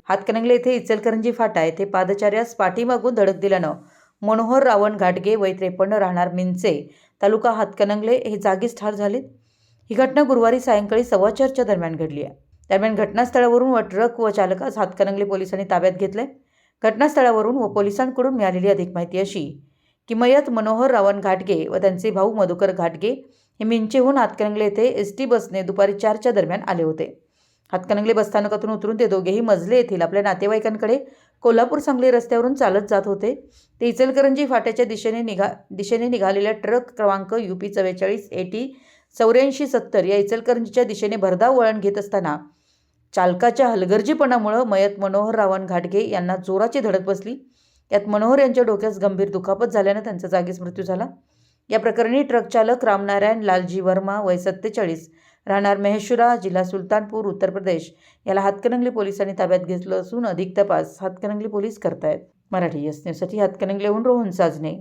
हातकणंगले येथे इचलकरंजी फाटा येथे पादचाऱ्यास पाठीमागून धडक दिल्यानं मनोहर रावण घाटगे वय 53 राहणार मिंचे तालुका हातकणंगले हे जागीच ठार झालेत। ही घटना गुरुवारी सायंकाळी 4:15च्या दरम्यान घडली आहे। दरम्यान घटनास्थळावरून व ट्रक व चालकास हातकणंगले पोलिसांनी ताब्यात घेतले। घटनास्थळावरून व पोलिसांकडून मिळालेली अधिक माहिती अशी की मयत मनोहर रावण घाटगे व त्यांचे भाऊ मधुकर घाटगे हे मिंचेहून हातकणंगले येथे एसटी बसने दुपारी 4च्या दरम्यान आले होते। हातकणंगले बसस्थानकातून उतरून ते दोघेही मजले येथील आपल्या नातेवाईकांकडे कोल्हापूर सांगली रस्त्यावरून चालत जात होते। ते इचलकरंजी फाट्याच्या दिशेने निघालेल्या ट्रक क्रमांक UP 44 AT 8470 या इचलकरंजीच्या दिशेने भरधाव वळण घेत असताना चालकाच्या हलगर्जीपणामुळे मयत मनोहर रावण घाटगे यांना जोराची धडक बसली। यात मनोहर यांच्या डोक्यास गंभीर दुखापत झाल्याने त्यांचा जागीच मृत्यू झाला। या प्रकरणी ट्रक चालक रामनारायण लालजी वर्मा वय 47 राहणार महेशुरा जिल्हा सुलतानपूर उत्तर प्रदेश याला हातकणंगले पोलिसांनी ताब्यात घेतलं असून अधिक तपास हातकणंगले पोलीस करतायत। मराठी न्यूजसाठी हातकणंगलेहून रोहन साजने।